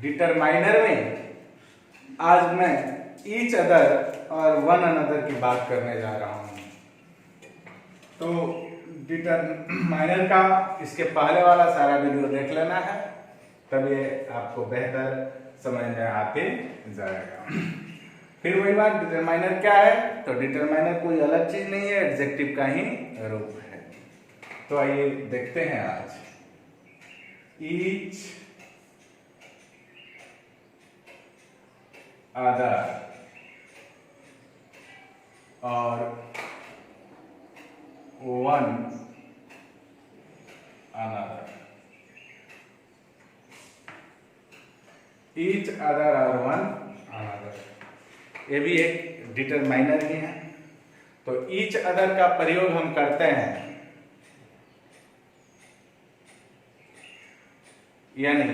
Determiner में आज मैं ईच अदर और वन अनदर की बात करने जा रहा हूं। तो डिटरमाइनर का इसके पहले वाला सारा वीडियो देख लेना है, तब ये आपको बेहतर समझ में आते जाएगा। फिर वही बात, डिटरमाइनर क्या है? तो डिटरमाइनर कोई अलग चीज नहीं है, एडजेक्टिव का ही रूप है। तो आइए देखते हैं आज ईच अदर और वन अनदर। ईच अदर और वन अनदर, ये भी एक डिटरमाइनर ही है। तो ईच अदर का प्रयोग हम करते हैं, यानी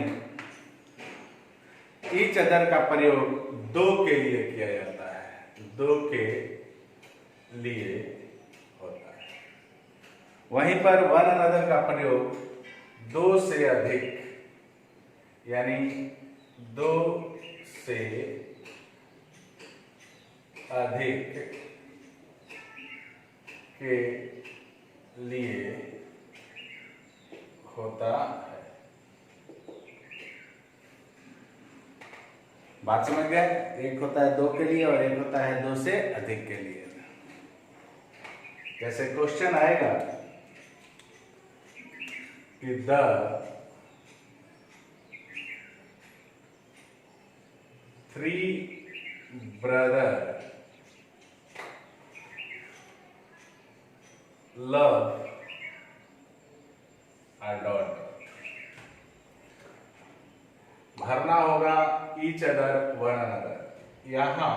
ईच अदर का प्रयोग दो के लिए किया जाता है, दो के लिए होता है। वहीं पर वन अनदर का प्रयोग दो से अधिक, यानी दो से अधिक के लिए होता है। बात समझ गए? एक होता है दो के लिए और एक होता है दो से अधिक के लिए। जैसे क्वेश्चन आएगा कि the three brother love a daughter. भरना होगा ईच अदर वन अनदर। यहां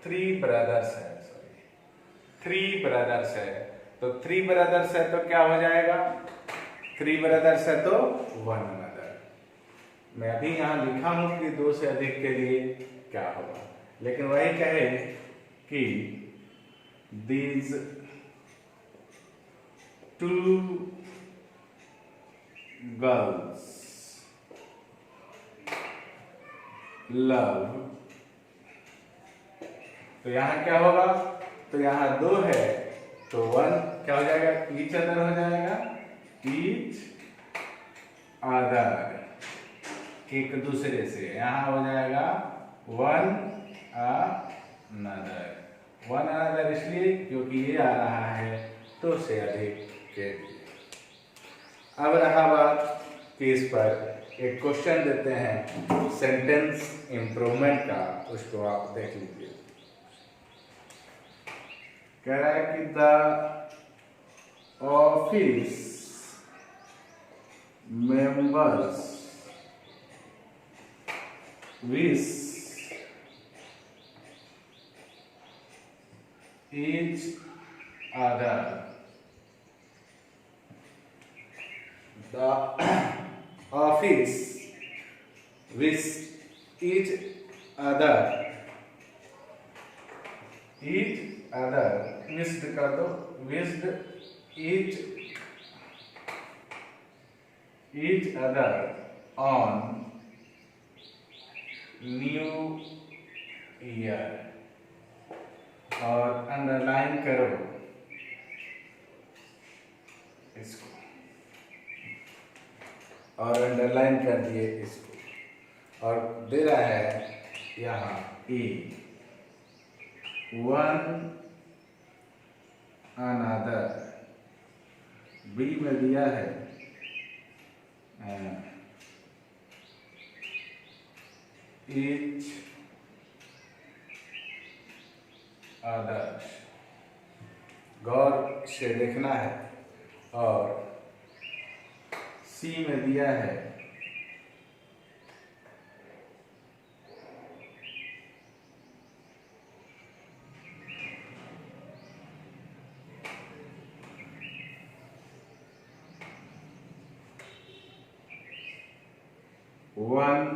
थ्री ब्रदर्स है, थ्री ब्रदर्स है, तो थ्री ब्रदर्स है तो क्या हो जाएगा? थ्री ब्रदर्स है तो वन अनदर। मैं अभी यहां लिखा हूं कि दो से अधिक के लिए क्या होगा, लेकिन वही कहे कि दीज टू गर्ल्स लव, तो यहां क्या होगा? तो यहां दो है तो वन क्या हो जाएगा? ईच अदर हो जाएगा, ईच अदर, एक दूसरे से। यहां हो जाएगा वन अनदर। वन अनदर इसलिए क्योंकि ये आ रहा है दो से अधिक के लिए। अब रहा बात कि इस पर एक क्वेश्चन देते हैं सेंटेंस इंप्रूवमेंट का, उसको आप देख लीजिए। कह रहा है कि the office members wish each other the office with each other missed कर दो, with each other on new year, और अंडरलाइन करो इसको, और अंडरलाइन कर दिए इसको, और दे रहा है यहाँ ई वन अनदर। बी में दिया है ईच अदर, गौर से देखना है। और सी में दिया है वन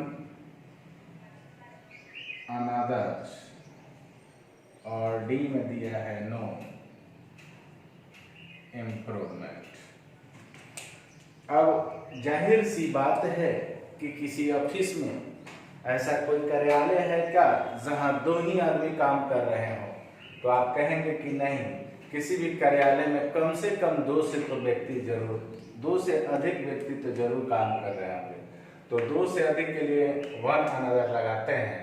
अनदर, और डी में दिया है नो इम्प्रूवमेंट। अब जाहिर सी बात है कि किसी ऑफिस में ऐसा कोई कार्यालय है क्या जहां 2 ही आदमी काम कर रहे हो, तो आप कहेंगे कि नहीं, किसी भी कार्यालय में कम से कम 2 से तो व्यक्ति जरूर, 2 से अधिक व्यक्ति तो जरूर काम कर रहे होंगे। तो 2 से अधिक के लिए वन अनदर लगाते हैं,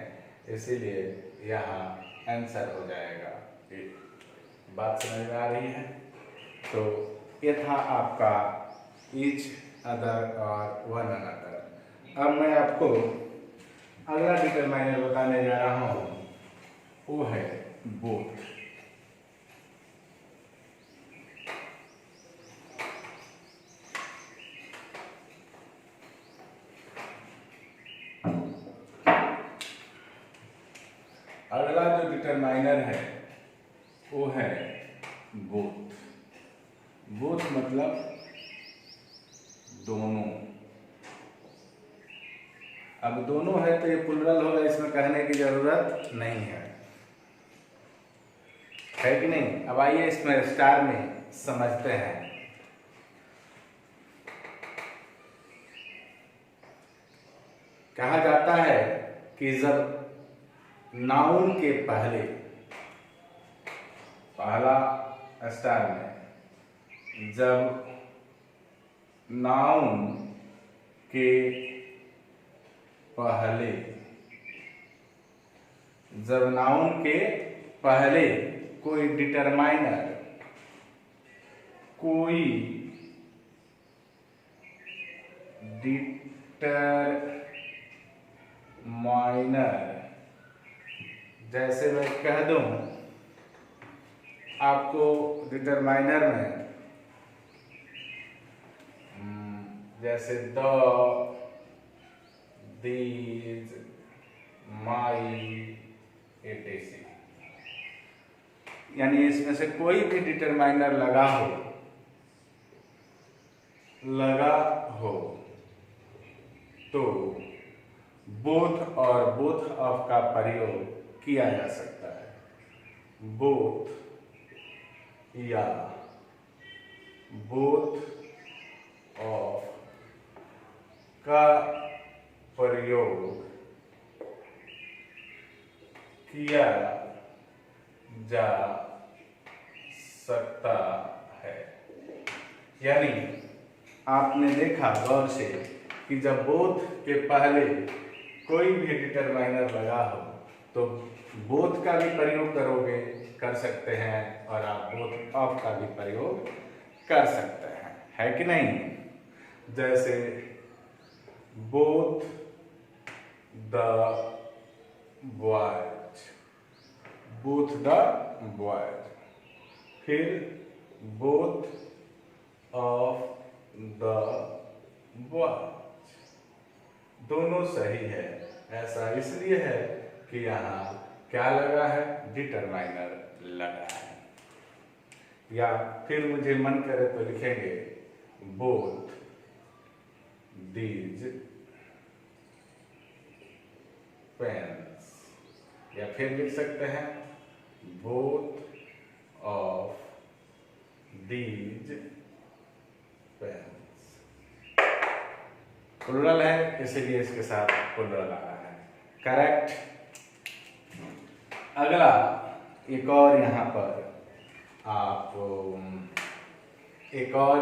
इसीलिए यहाँ आंसर हो जाएगा। बात समझ में आ रही है? तो ये था आपका ईच अदर और वन अनदर। अब मैं आपको अगला डिटरमाइनर बताने जा रहा हूं, वो है बोथ। अगला जो डिटरमाइनर है वो है बोथ। बोथ मतलब दोनों। अब दोनों है तो ये प्लुरल होगा, इसमें कहने की जरूरत नहीं है कि नहीं? अब आइए इसमें स्टार में समझते हैं। कहा जाता है कि जब नाउन के पहले, पहला स्टार में, जब नाउन के पहले, जब नाउन के पहले कोई डिटरमाइनर, कोई डिटरमाइनर, जैसे मैं कह दूं आपको डिटरमाइनर में, जैसे द, दीज, माई, etc, यानी इसमें से कोई भी डिटरमाइनर लगा हो तो बोथ और बोथ ऑफ का प्रयोग किया जा सकता है। बोथ या बोथ ऑफ का प्रयोग किया जा सकता है। यानी आपने देखा गौर से कि जब बोथ के पहले कोई भी डिटरमाइनर लगा हो तो बोथ का भी प्रयोग कर सकते हैं, और आप बोथ ऑफ का भी प्रयोग कर सकते हैं, है कि नहीं? जैसे both the boys, both the boys, फिर बोथ ऑफ द बॉयज, दोनों सही है। ऐसा इसलिए है कि यहाँ क्या लगा है? डिटरमाइनर लगा है। या फिर मुझे मन करे तो लिखेंगे बोथ दीज पेन्स, या फिर लिख सकते हैं both of these pens. Plural है इसलिए इसके साथ प्लुरल आ रहा है, करेक्ट। अगला एक और यहाँ पर आप एक और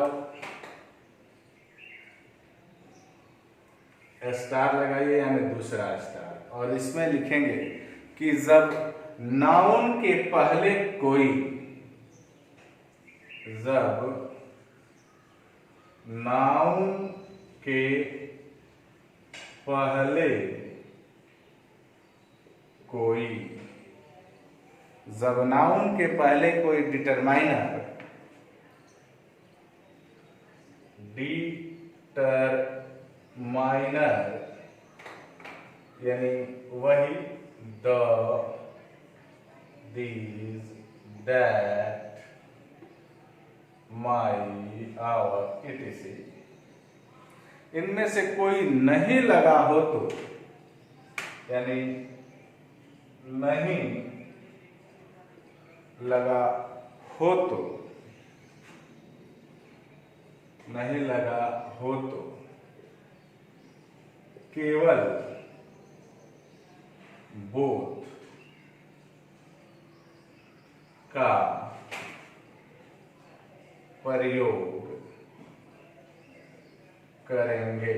स्टार लगाइए, यानी दूसरा स्टार, और इसमें लिखेंगे कि जब नाउन के पहले कोई, जब नाउन के पहले कोई, जब नाउन के पहले कोई डिटरमाइनर, डिटरमाइनर यानी वही the, these, that, my, our, etc, इनमें से कोई नहीं लगा हो तो, यानी नहीं लगा हो तो, नहीं लगा हो तो केवल बोथ का प्रयोग करेंगे।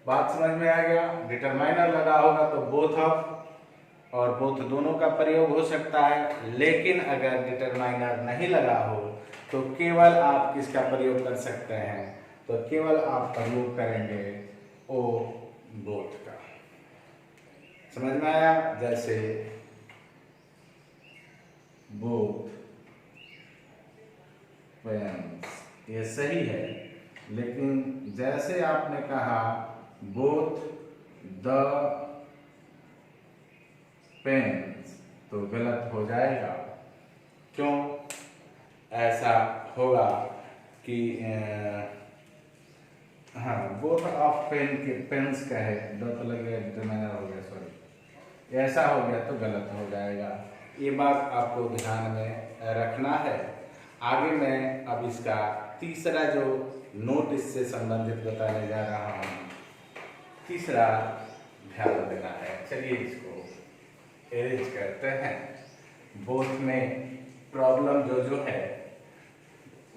बात समझ में आ गया? डिटरमाइनर लगा होगा तो बोथ ऑफ और बोथ दोनों का प्रयोग हो सकता है, लेकिन अगर डिटरमाइनर नहीं लगा हो तो केवल आप किसका प्रयोग कर सकते हैं? तो केवल आप प्रयोग करेंगे ओ बोथ का। समझ में आया? जैसे बोथ पेन्स, ये सही है, लेकिन जैसे आपने कहा बोथ द पेन्स तो गलत हो जाएगा। क्यों ऐसा होगा कि हाँ, बोथ ऑफ पेन के पेन्स का है, दो तो लग गया, डिटरमाइनर हो गया, सॉरी, ऐसा हो गया तो गलत हो जाएगा। ये बात आपको ध्यान में रखना है। आगे मैं अब इसका तीसरा जो नोट इससे संबंधित बताने जा रहा हूँ, तीसरा ध्यान देना है। चलिए इसको एरेंज करते हैं। बोथ में प्रॉब्लम जो है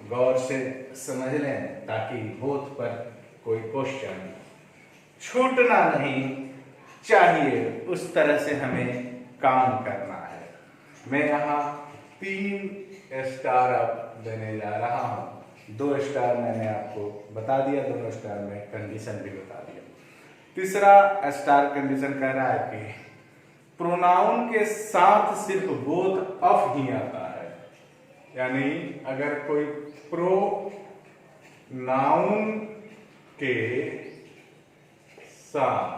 गौर से समझ लें, ताकि बोथ पर कोई क्वेश्चन छूटना नहीं चाहिए, उस तरह से हमें काम करना है। मैं यहाँ 3 स्टार अप देने जा रहा हूँ। 2 स्टार मैंने आपको बता दिया, दोनों स्टार में कंडीशन भी बता दिया। तीसरा स्टार कंडीशन कह रहा है कि प्रोनाउन के साथ सिर्फ बोथ ऑफ ही आता है, यानी अगर कोई प्रोनाउन के साथ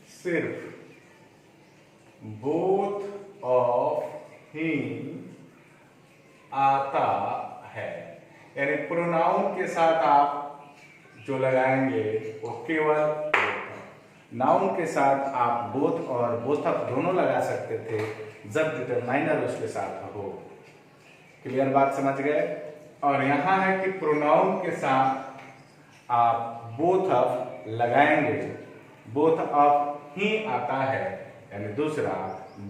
सिर्फ बोथ ऑफ ही आता है, यानी प्रोनाउन के साथ आप जो लगाएंगे वो केवल नाउन के साथ आप बोथ और बोथ ऑफ दोनों लगा सकते थे जब डिटरमाइनर उसके साथ हो। क्लियर बात समझ गए? और यहां है कि प्रोनाउन के साथ आप बोथ ऑफ लगाएंगे, बोथ ऑफ ही आता है, यानी दूसरा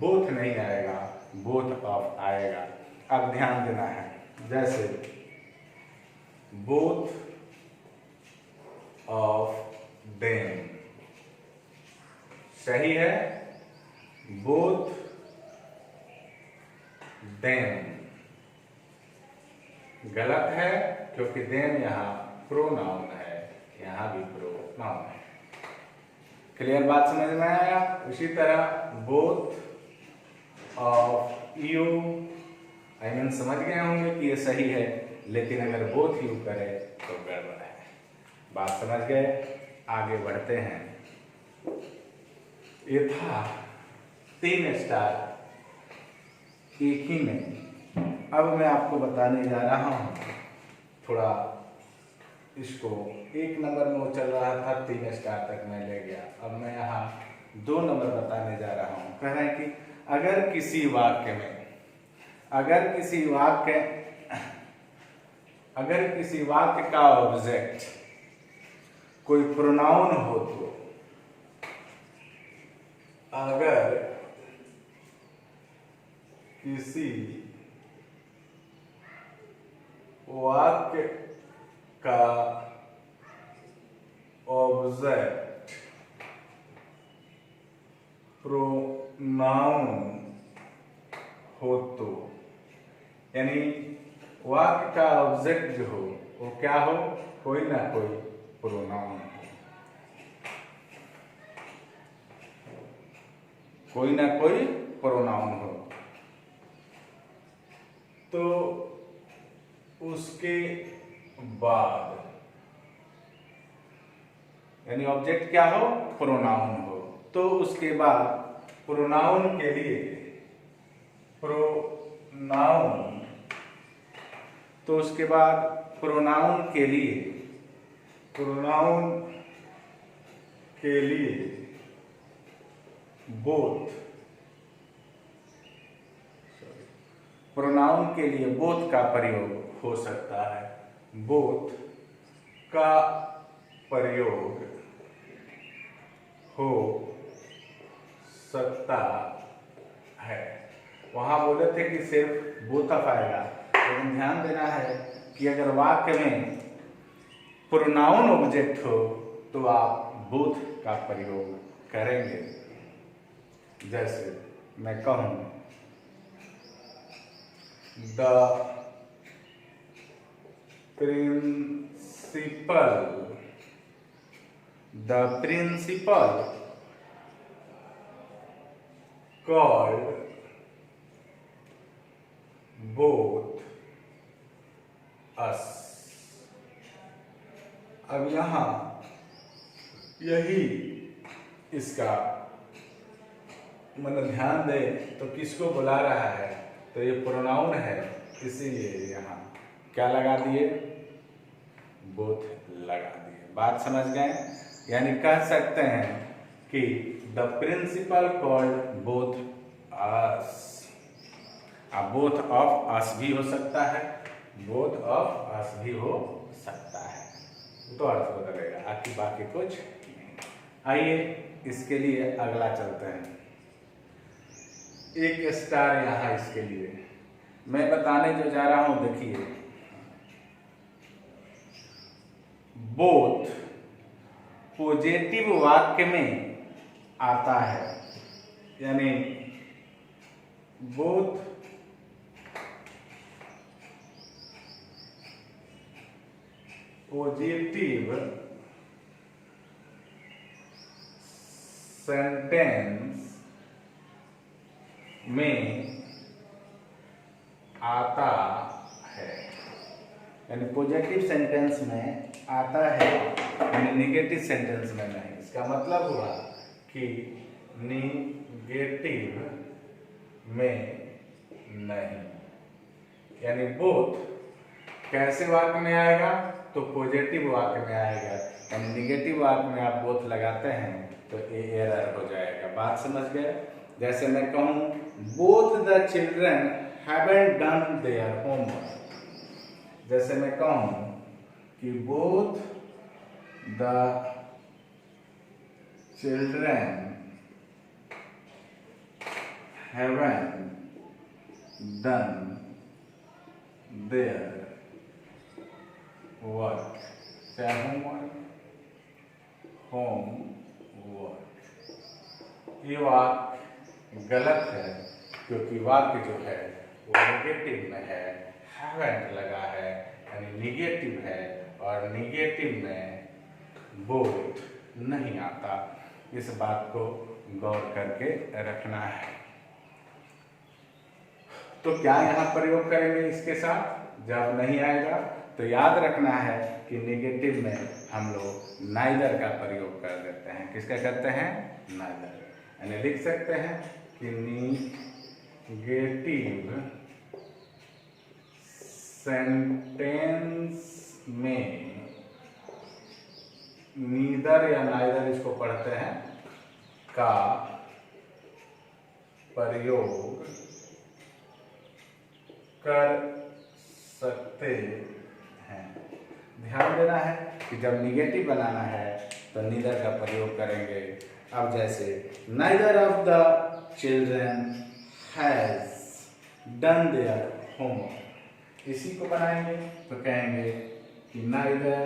बोथ नहीं आएगा, बोथ ऑफ आएगा। अब ध्यान देना है, जैसे बोथ ऑफ देम सही है, बोथ देम गलत है, क्योंकि देम यहां प्रोनाउन है, यहां भी प्रोनाउन है। क्लियर बात समझ में आया? उसी तरह both of you, I mean समझ गए होंगे कि ये सही है, लेकिन अगर बोथ यू करे तो गड़बड़ है। बात समझ गए? आगे बढ़ते हैं। ये था 3 स्टार एक ही में। अब मैं आपको बताने जा रहा हूं, थोड़ा इसको 1 नंबर में वो चल रहा था, 3 स्टार तक मैं ले गया। अब मैं यहाँ 2 नंबर बताने जा रहा हूं। कह रहे हैं कि अगर किसी वाक्य का ऑब्जेक्ट कोई प्रोनाउन हो तो अगर किसी वाक्य का ऑब्जेक्ट प्रोनाउन हो तो, यानी वाक्य का ऑब्जेक्ट जो हो वो क्या हो? कोई ना कोई प्रोनाउन हो, कोई ना कोई प्रोनाउन हो, तो उसके बाद, यानी ऑब्जेक्ट क्या हो? प्रोनाउन हो, तो उसके बाद प्रोनाउन के लिए प्रोनाउन के लिए बोथ का प्रयोग हो सकता है। बोथ का प्रयोग हो सकता है। वहां बोले थे कि सिर्फ बोथ ऑफ आएगा, लेकिन ध्यान देना है कि अगर वाक्य में प्रोनाउन ऑब्जेक्ट हो तो आप बोथ का प्रयोग करेंगे। जैसे मैं कहूं the principal called both us। अब यहां यही इसका मतलब ध्यान दे तो किसको बुला रहा है, तो ये प्रोनाउन है, इसीलिए यहां क्या लगा दिए, बोथ लगा दिए। बात समझ गए? यानी कह सकते हैं कि द प्रिंसिपल कॉल्ड बोथ अस। अब बोथ ऑफ अस भी हो सकता है, बोथ ऑफ अस भी हो सकता है, तो अर्थ बदलेगा, आखिर बाकी कुछ नहीं। आइए इसके लिए अगला चलते हैं। एक स्टार यहां इसके लिए मैं बताने जो जा रहा हूं, देखिए बोथ पॉजिटिव वाक्य में आता है, यानी बोथ पॉजिटिव सेंटेंस में आता है, यानी पॉजिटिव सेंटेंस में आता है, यानी निगेटिव सेंटेंस में नहीं। इसका मतलब हुआ कि निगेटिव में नहीं, यानी बोथ कैसे वाक्य में आएगा, तो पॉजिटिव वाक्य में आएगा, यानी निगेटिव वाक्य में आप बोथ लगाते हैं तो ये एरर हो जाएगा। बात समझ गए? जैसे मैं कहूं both the children haven't done their homework, जैसे मैं कहूं कि both the children haven't done their work, चाहे होमवर्क, ये वाक्य गलत है क्योंकि वाक्य जो है वो नेगेटिव में है, हैवंट लगा है यानी निगेटिव है, और निगेटिव में बोथ नहीं आता। इस बात को गौर करके रखना है। तो क्या यहाँ प्रयोग करेंगे इसके साथ, जब नहीं आएगा तो याद रखना है कि निगेटिव में हम लोग नाइदर का प्रयोग कर देते हैं। किसका करते हैं? नाइदर। यानी लिख सकते हैं कि निगेटिव सेंटेंस में नीदर या नाइदर इसको पढ़ते हैं का प्रयोग कर सकते हैं। ध्यान देना है कि जब निगेटिव बनाना है तो नीदर का प्रयोग करेंगे। अब जैसे neither of the children has done their homework, इसी को बनाएंगे तो कहेंगे कि neither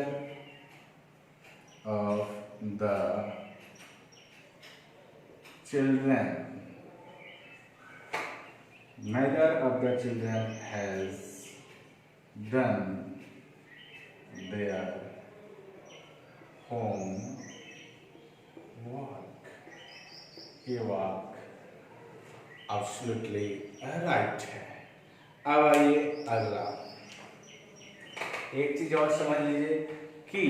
of the children neither of the children has done their homework। ये वाक्य absolutely right है। अब आइए अगला, एक चीज और समझ लीजिए कि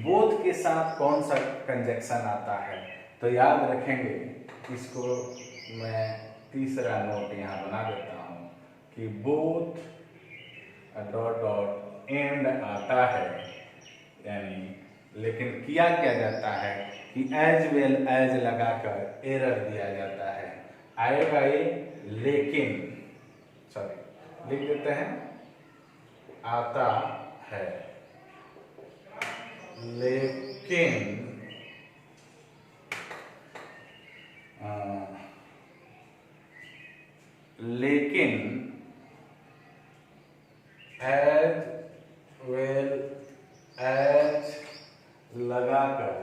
बोथ के साथ कौन सा कंजक्शन आता है, तो याद रखेंगे। इसको मैं तीसरा नोट यहाँ बना देता हूँ कि बोथ डॉट डॉट एंड आता है, यानी लेकिन किया क्या जाता है कि एज वेल एज लगाकर एरर दिया जाता है। आएगा ये लेकिन, सॉरी लिख देते हैं आता है, लेकिन एज वेल एज लगाकर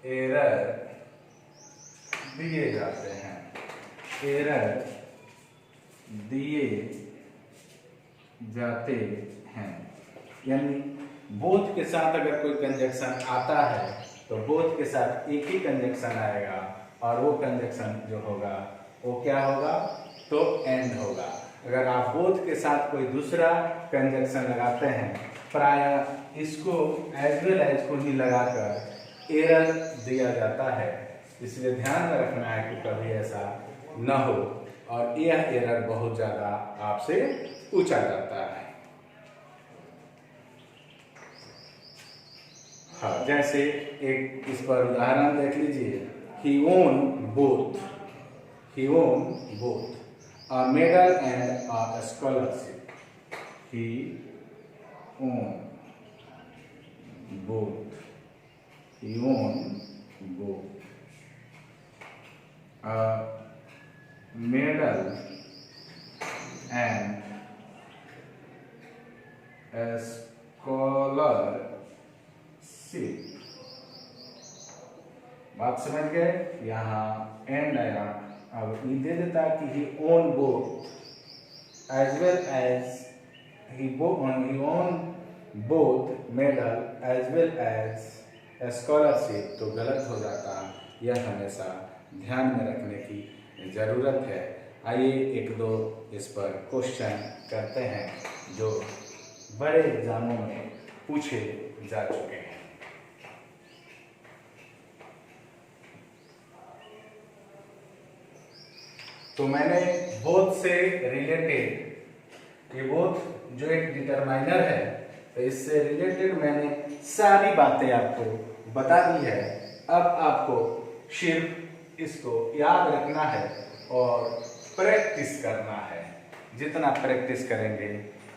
एरर दिए जाते हैं, यानी बोथ के साथ अगर कोई कंजक्शन आता है तो बोथ के साथ एक ही कंजक्शन आएगा और वो कंजक्शन जो होगा वो क्या होगा, तो एंड होगा। अगर आप बोथ के साथ कोई दूसरा कंजक्शन लगाते हैं, प्रायः इसको एज वेल एज को ही लगाकर एरर दिया जाता है। इसलिए ध्यान में रखना है कि कभी ऐसा न हो और यह एरर बहुत ज्यादा आपसे पूछा जाता है। हाँ, जैसे एक इस पर उदाहरण देख लीजिए, he won both a medal and a scholarship. He won both a medal and a scholarship. बात समझ गए? यहाँ एंड आया, अब ये दे देता कि he own both as well as he own both medal as well as a scholarship, तो गलत हो जाता। यह हमेशा ध्यान में रखने की जरूरत है। आइए एक दो इस पर क्वेश्चन करते हैं जो बड़े एग्जामों में पूछे जा चुके हैं। तो मैंने बोथ से रिलेटेड, ये बोथ जो एक डिटरमाइनर है, तो इससे रिलेटेड मैंने सारी बातें आपको बता दी है। अब आपको सिर्फ इसको याद रखना है और प्रैक्टिस करना है। जितना प्रैक्टिस करेंगे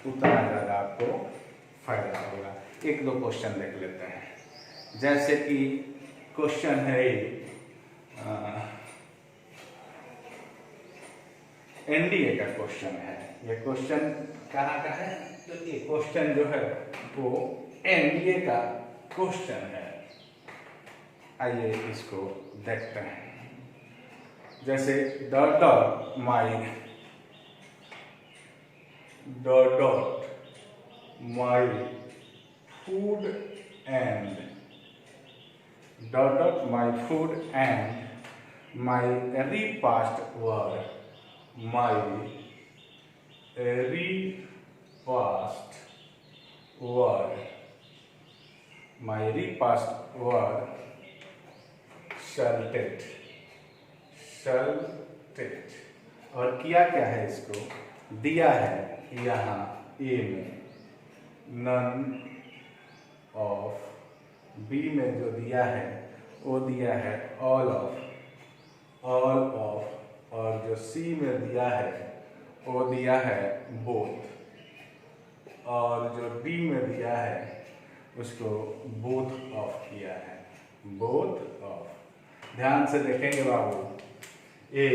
उतना ज़्यादा आपको फायदा होगा। एक दो क्वेश्चन देख लेते हैं। जैसे कि क्वेश्चन है एनडीए का क्वेश्चन है। ये क्वेश्चन कहाँ का है? तो ये क्वेश्चन जो है वो एनडीए का क्वेश्चन है। आइए इसको देखते हैं। जैसे dot my food and my food and my repast were salted। और किया क्या है, इसको दिया है यहाँ ए में नन ऑफ, बी में जो दिया है वो दिया है ऑल ऑफ, और जो सी में दिया है वो दिया है बोथ, और जो डी में दिया है उसको बोथ ऑफ किया है, बोथ ऑफ। ध्यान से देखेंगे बाबू, ए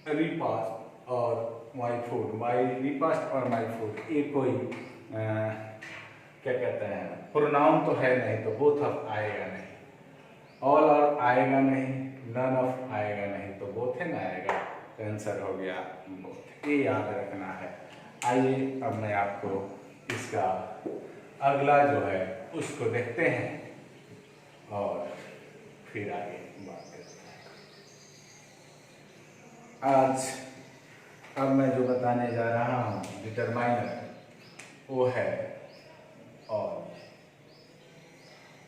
रिपास्ट और माई फूड, रिपास्ट और माई फूड, ये कोई क्या कहते हैं प्रोनाउन तो है नहीं, तो बोथ ऑफ आएगा नहीं, ऑल और आएगा नहीं, नन ऑफ आएगा नहीं, तो बोथ है ना आएगा, तो आंसर हो गया बोथ। ये याद रखना है। आइए अब मैं आपको इसका अगला जो है उसको देखते हैं और फिर आगे बात करते हैं। आज अब मैं जो बताने जा रहा हूँ डिटरमाइनर, वो है ऑल।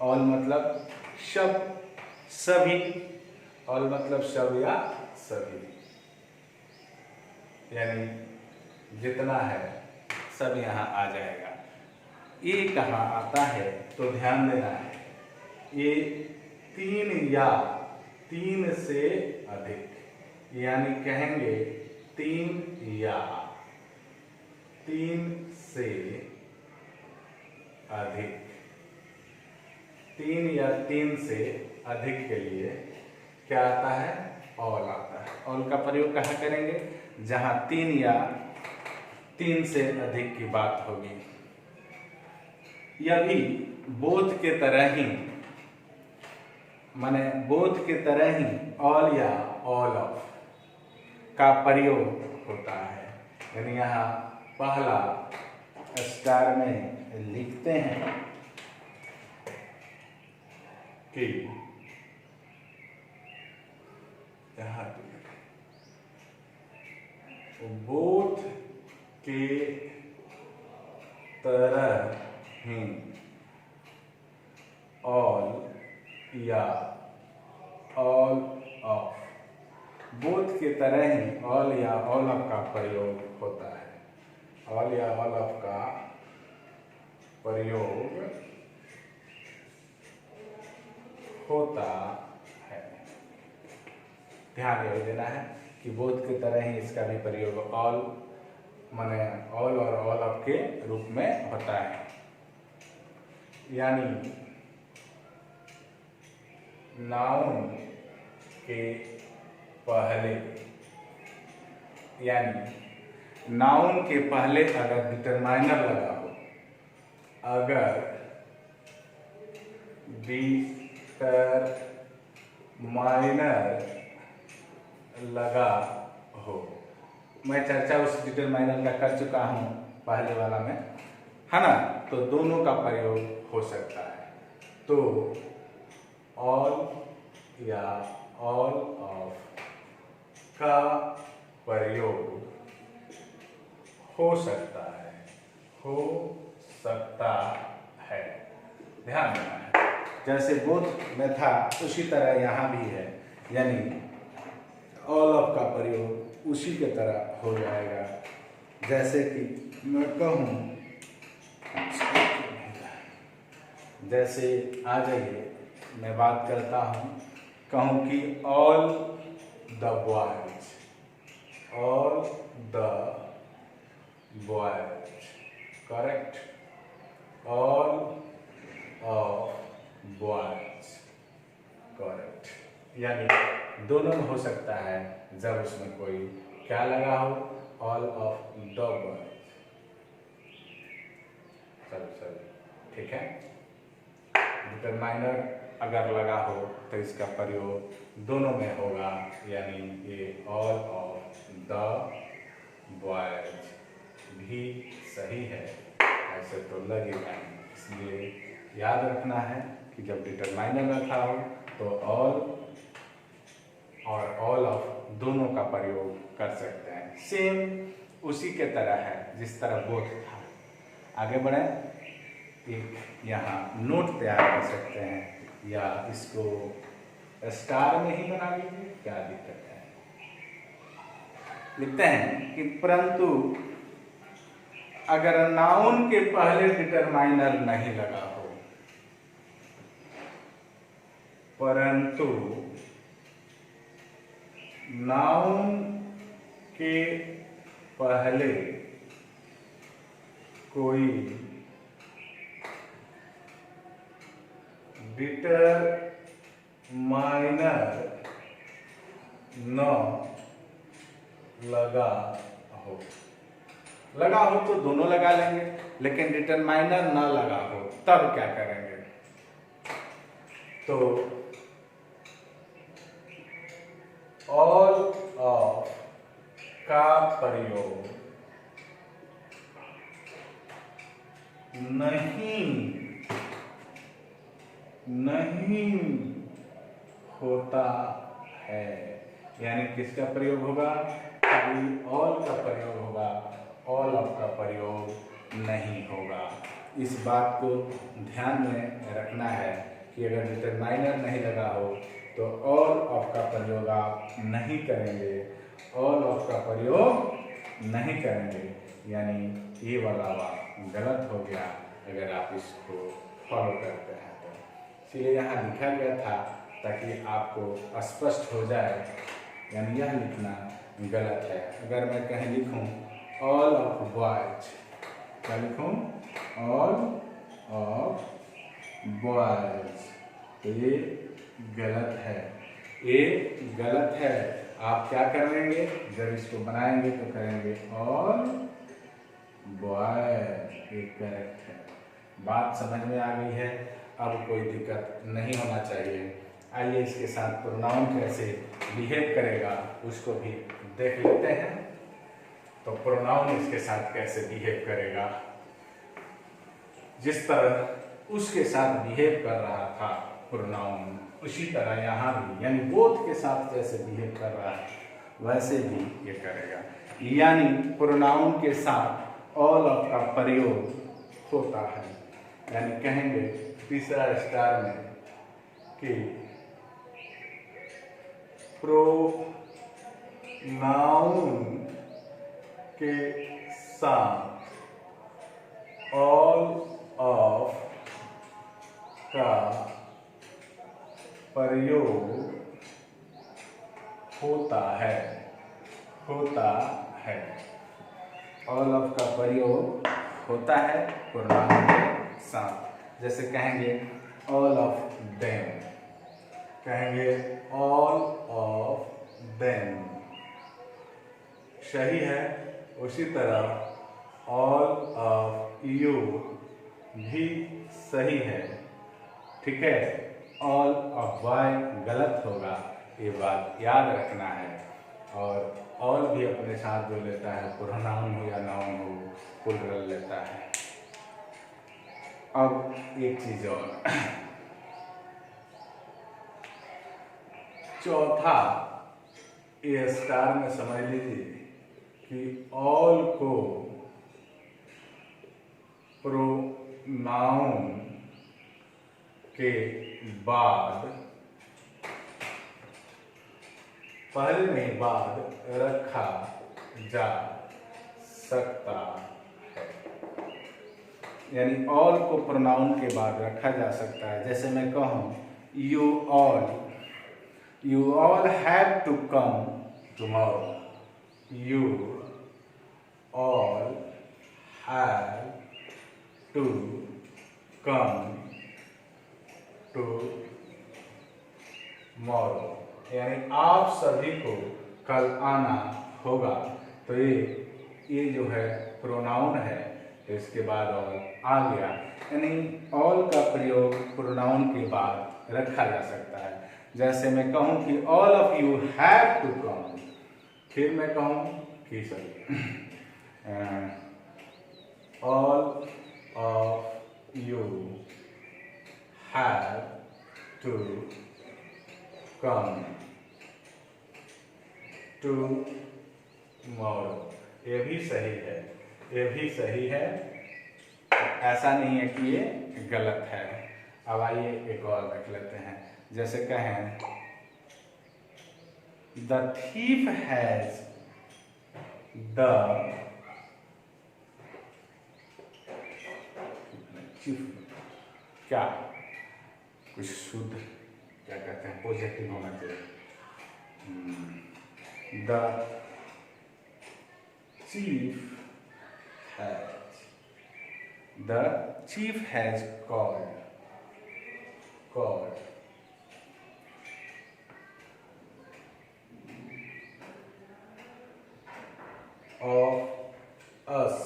ऑल मतलब सब, सभी, ऑल मतलब सब या सभी, यानी जितना है सब यहाँ आ जाएगा। ये कहाँ आता है तो ध्यान देना है, ये 3 या 3 से अधिक, यानी कहेंगे 3 या 3 से अधिक, 3 या 3 से अधिक के लिए क्या आता है? ऑल आता है। ऑल का प्रयोग कहाँ करेंगे? जहां 3 या 3 से अधिक की बात होगी। यह भी बोथ के तरह ही, माने बोथ के तरह ही ऑल या ऑल ऑफ का प्रयोग होता है। यानी यहाँ पहला स्टार में लिखते हैं कि यहाँ बोथ के तरह ही ऑल या ऑल ऑफ, बोथ के तरह ही ऑल या ऑल ऑफ का प्रयोग होता है। ऑल या ऑल ऑफ का प्रयोग होता है। ध्यान यही देना है कि बोथ की तरह ही इसका भी प्रयोग ऑल माने ऑल और ऑल ऑफ के रूप में होता है। यानी नाउन के पहले, यानी नाउन के पहले अगर डिटरमाइनर लगा हो, अगर डिटरमाइनर लगा हो, मैं चर्चा उस डिटरमाइनर का कर चुका हूं पहले वाला में, है ना, तो दोनों का प्रयोग हो सकता है। तो ऑल या ऑल ऑफ का प्रयोग हो सकता है, हो सकता है। ध्यान देना है, जैसे बोथ में था उसी तरह यहाँ भी है, यानी ऑल ऑफ का प्रयोग उसी के तरह हो जाएगा। जैसे कि मैं कहूँ, जैसे आ जाइए, मैं बात करता हूँ, कहूँ कि all the boys, all the boys, correct, all of boys, correct. यानी दोनों में हो सकता है जब उसमें कोई क्या लगा हो, ऑल ऑफ द बॉयज। चलो ठीक है। डिटरमाइनर अगर लगा हो तो इसका प्रयोग दोनों में होगा, यानी ये ऑल ऑफ द बॉयज भी सही है, ऐसे तो लगेगा नहीं। इसलिए याद रखना है कि जब डिटरमाइनर रखा हो तो ऑल और ऑल ऑफ दोनों का प्रयोग कर सकते हैं। सेम उसी के तरह है जिस तरह बोथ था। आगे बढ़े, एक यहाँ नोट तैयार कर सकते हैं या इसको स्टार में ही बना लीजिए, क्या दिक्कत है। लिखते हैं कि परंतु अगर नाउन के पहले डिटरमाइनर नहीं लगा हो, परंतु नाउन के पहले कोई डिटरमाइनर न लगा हो, लगा हो तो दोनों लगा लेंगे, लेकिन डिटरमाइनर न लगा हो तब क्या करेंगे? तो ऑल ऑफ का प्रयोग नहीं होता है। यानी किसका प्रयोग होगा? ऑल का प्रयोग होगा, ऑल ऑफ का प्रयोग नहीं होगा। इस बात को ध्यान में रखना है कि अगर डिटरमाइनर नहीं लगा हो तो ऑल ऑफ का प्रयोग आप नहीं करेंगे, ऑल ऑफ का प्रयोग नहीं करेंगे। यानी ये वाला बात गलत हो गया अगर आप इसको फॉलो करते हैं तो। इसलिए यहाँ लिखा गया था ताकि आपको स्पष्ट हो जाए, यानी यह लिखना गलत है। अगर मैं कहीं लिखूं ऑल ऑफ बॉयज, क्या लिखूं? ऑल ऑफ बॉयज, तो ये गलत है, ये गलत है। आप क्या कर लेंगे जब इसको बनाएंगे तो करेंगे ऑल बॉयज, ये करेक्ट है। बात समझ में आ गई है, अब कोई दिक्कत नहीं होना चाहिए। आइए इसके साथ प्रोनाउन कैसे बिहेव करेगा उसको भी देख लेते हैं। तो प्रोनाउन इसके साथ कैसे बिहेव करेगा, जिस तरह उसके साथ बिहेव कर रहा था प्रोनाउन, उसी तरह यहाँ भी, यानी बोथ के साथ जैसे बिहेव कर रहा है वैसे भी ये करेगा। यानी प्रोनाउन के साथ ऑल ऑफ का प्रयोग होता है। यानी कहेंगे तीसरा स्टार में कि प्रोनाउन के साथ ऑल ऑफ का प्रयोग होता है, होता है। ऑल ऑफ का प्रयोग होता है प्रोनाउन के साथ। जैसे कहेंगे ऑल ऑफ देम, कहेंगे ऑल ऑफ देम, सही है। उसी तरह ऑल ऑफ यू भी सही है, ठीक है। ऑल ऑफ बॉय गलत होगा, ये बात याद रखना है। और ऑल भी अपने साथ जो लेता है, प्रोनाउन हो या नाउन हो, प्लूरल लेता है। अब एक चीज और, चौथा ये स्टार में समझ लीजिए कि ऑल को प्रोनाउन के बाद, पहले नहीं बाद रखा जा सकता है। यानी ऑल को प्रोनाउन के बाद रखा जा सकता है। जैसे मैं कहूँ you all have to come tomorrow, you all have to come tomorrow, यानी आप सभी को कल आना होगा। तो ये जो है प्रोनाउन है, तो इसके बाद ऑल आ गया। यानी ऑल का प्रयोग प्रोनाउन के बाद रखा जा सकता है। जैसे मैं कहूँ कि all of you have to come, फिर मैं कहूँ कि all of you have to come tomorrow, ये भी सही है, ये भी सही है। ऐसा नहीं है कि ये गलत है। अब आइए एक और देख लेते हैं। जैसे कहें द थीफ हैज द क्या, कुछ शुद्ध क्या कहते हैं, पॉजिटिव होना चाहिए। The chief has called of us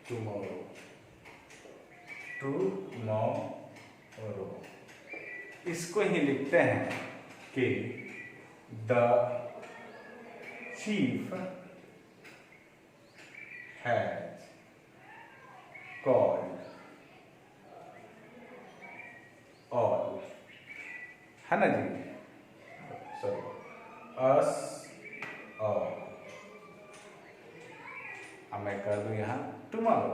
tomorrow, इसको ही लिखते हैं कि the chief has called all, है ना जी, सॉरी, us all। अब मैं कर दूं यहाँ टुमारो,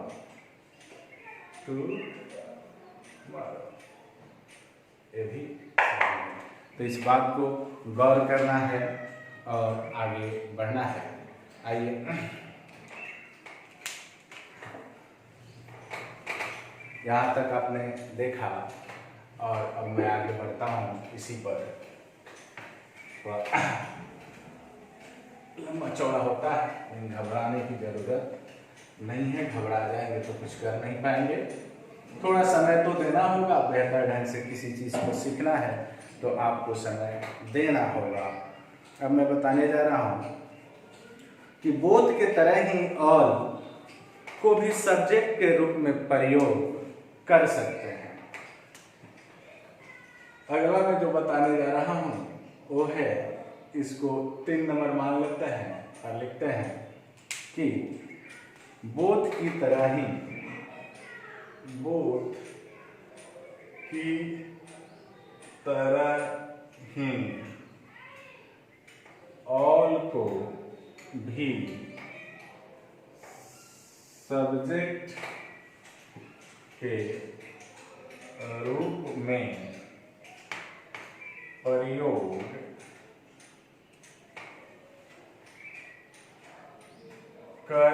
ये भी। तो इस बात को गौर करना है और आगे बढ़ना है। आइए यहाँ तक आपने देखा और अब मैं आगे बढ़ता हूँ इसी पर। मचौड़ा होता है, लेकिन घबराने की जरूरत नहीं है। घबरा जाएंगे तो कुछ कर नहीं पाएंगे। थोड़ा समय तो देना होगा। बेहतर ढंग से किसी चीज़ को सीखना है तो आपको समय देना होगा। अब मैं बताने जा रहा हूँ कि बोध के तरह ही ऑल को भी सब्जेक्ट के रूप में प्रयोग कर सकते हैं। अगला मैं जो बताने जा रहा हूँ वो है, इसको 3 नंबर मान लेते हैं और लिखते हैं कि बोध की तरह ही, बोध की तरह ही ऑल को भी सब्जेक्ट के रूप में प्रयोग कर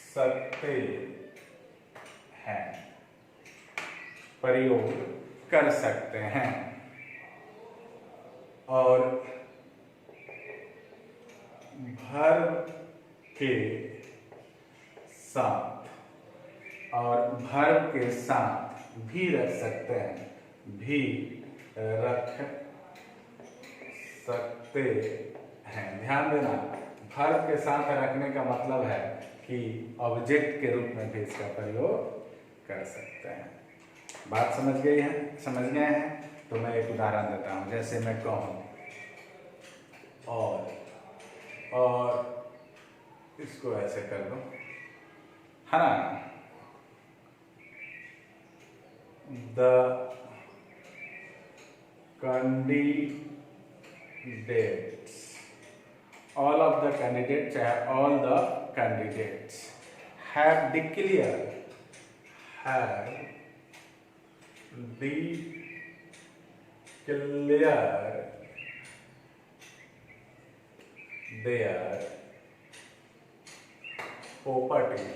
सकते हैं, प्रयोग कर सकते हैं। और verb के साथ, और verb के साथ भी रख सकते हैं, भी रख सकते हैं। ध्यान देना, verb के साथ रखने का मतलब है कि ऑब्जेक्ट के रूप में भी इसका प्रयोग कर सकते हैं। बात समझ गए हैं? तो मैं एक उदाहरण देता हूँ। जैसे मैं कहूँ और इसको ऐसे कर दो, है ना, the candidates, all of the candidate, चाहे all the candidates have declare, their property,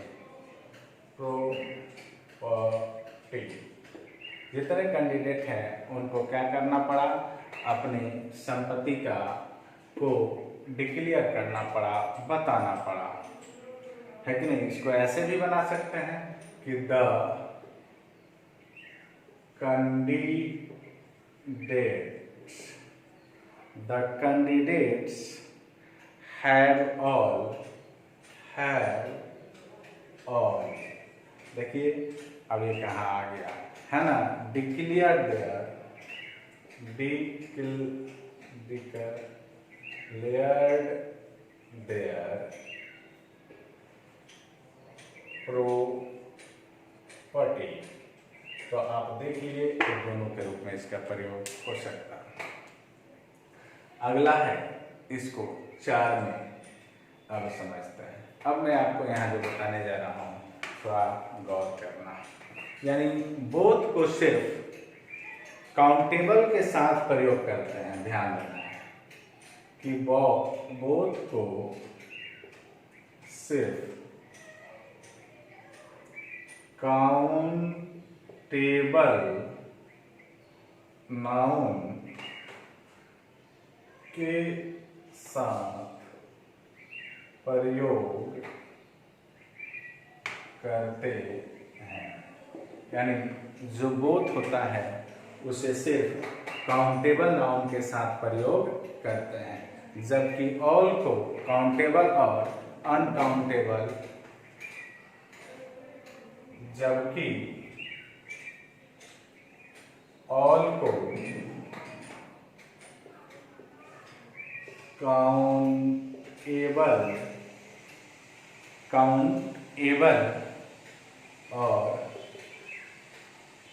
जितने कैंडिडेट हैं उनको क्या करना पड़ा, अपनी संपत्ति को डिक्लेयर करना पड़ा, बताना पड़ा, है कि नहीं। इसको ऐसे भी बना सकते हैं कि द candidates have all, देखिए अब ये कहाँ आ गया, है ना, डिक्लेयर देयर प्रॉपर्टी। तो आप देखिए दोनों के रूप में इसका प्रयोग हो सकता है। अगला है, इसको 4 में अब समझते हैं। अब मैं आपको यहाँ जो बताने जा रहा हूँ थोड़ा गौर करना। यानी बोध को सिर्फ काउंटेबल के साथ प्रयोग करते हैं। ध्यान देना है कि बोध को सिर्फ काउंटेबल नाउन के साथ प्रयोग करते हैं। यानी जो बोध होता है उसे सिर्फ काउंटेबल नाउन के साथ प्रयोग करते हैं, जबकि ऑल को काउंटेबल और अनकाउंटेबल, जबकि ऑल को काउंटेबल और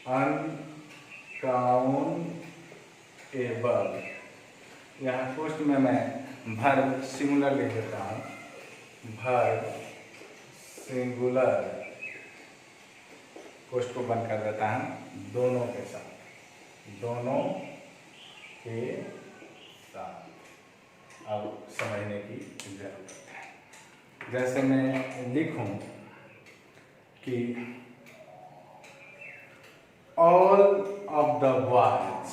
अनकाउंटेबल, यहाँ पोस्ट में मैं वर्ब सिंगुलर लिख देता हूँ, वर्ब सिंगुलर पोस्ट को बंद कर देता हूँ, दोनों के साथ, दोनों के साथ। अब समझने की जरूरत है। जैसे मैं लिखूं कि all of the boys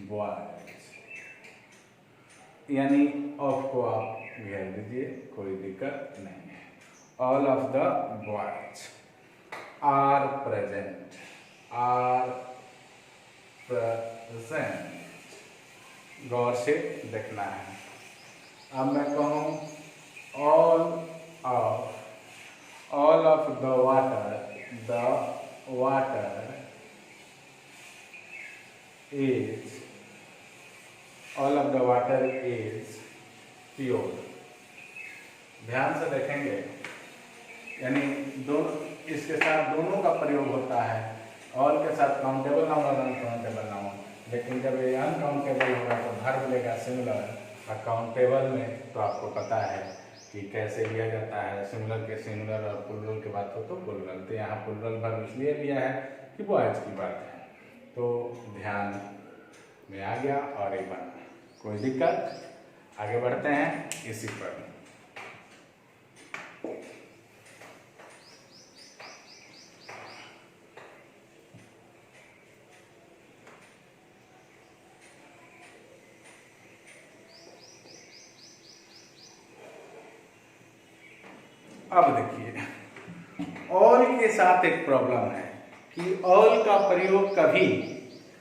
boys, यानी ऑफ को आप घेर दीजिए, कोई दिक्कत नहीं है। All of the boys are present, are present, गौर से देखना है। अब मैं कहूँ all of the water is, all of the water is pure। ध्यान से देखेंगे, यानी दोनों, इसके साथ दोनों का प्रयोग होता है, ऑल के साथ काउंटेबल नाउन और अनकाउंटेबल नाउन। लेकिन जब ये अनकाउंटेबल होगा तो वर्ब लेगा सिंगुलर, और काउंटेबल में तो आपको पता है कि कैसे लिया जाता है, सिंगुलर के सिंगुलर और प्लूरल की बात हो तो प्लूरल। तो यहाँ प्लूरल वर्ब इसलिए लिया है कि बॉयज की बात है, तो ध्यान में आ गया और एक बार कोई दिक्कत। आगे बढ़ते हैं इसी पर। अब देखिए, ऑल के साथ एक प्रॉब्लम है कि ऑल का प्रयोग कभी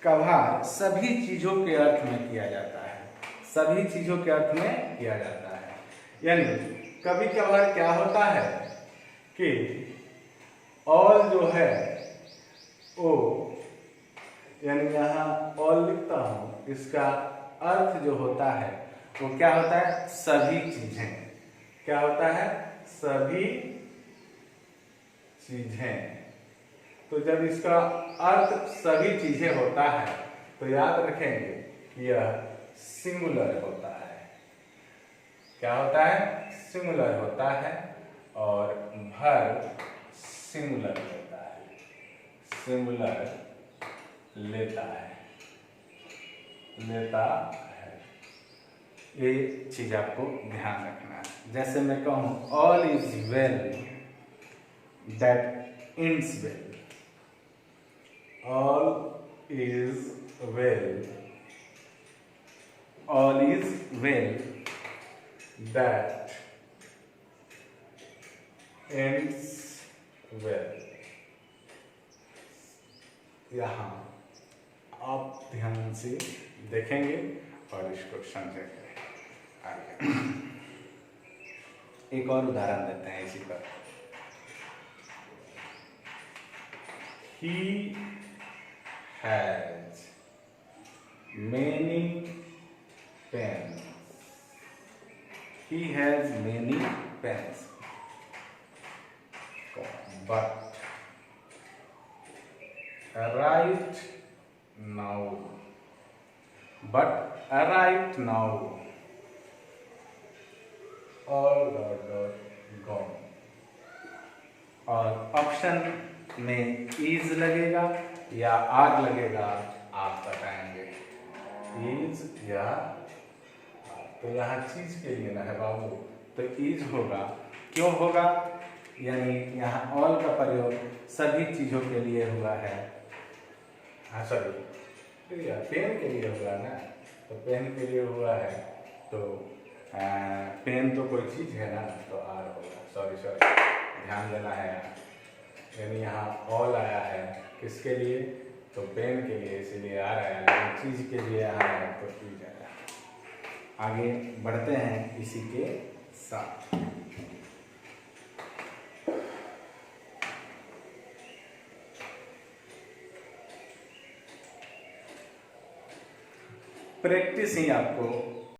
कभार सभी चीजों के अर्थ में किया जाता है, सभी चीजों के अर्थ में किया जाता है। यानी कभी कभार क्या होता है कि ऑल जो है वो, यानी यहाँ ऑल लिखता हूं, इसका अर्थ जो होता है वो क्या होता है, सभी चीजें। क्या होता है, सभी चीजें। तो जब इसका अर्थ सभी चीजें होता है तो याद रखेंगे कि यह सिंगुलर होता है। क्या होता है, सिंगुलर होता है, और वर्ब सिंगुलर होता है, सिंगुलर लेता है, लेता है। ये चीज आपको ध्यान रखना है। जैसे मैं कहूं all is well that ends well, all is well, all is well that ends well। यहाँ आप ध्यान से देखेंगे और इसको समझेंगे। आगे एक और उदाहरण देते हैं इसी पर। He has many pens, he has many pens, but right now, but right now all gone। और ऑप्शन में इज लगेगा या आर लगेगा, आप बताएंगे, इज या आर। तो यहाँ चीज के लिए ना है बाबू, तो इज होगा। क्यों होगा, यानी यहाँ ऑल का प्रयोग सभी चीजों के लिए हुआ है। हाँ सॉरी, पेन के लिए हुआ ना, तो पेन के लिए हुआ है, तो पेन तो कोई चीज है ना, तो आर होगा। सॉरी ध्यान देना है यहाँ, यानी यहाँ ऑल आया है किसके लिए, तो पेन के लिए, इसीलिए आ रहा है, लेकिन चीज के लिए यहाँ है तो चीज आया। आगे बढ़ते हैं इसी के साथ। प्रैक्टिस ही आपको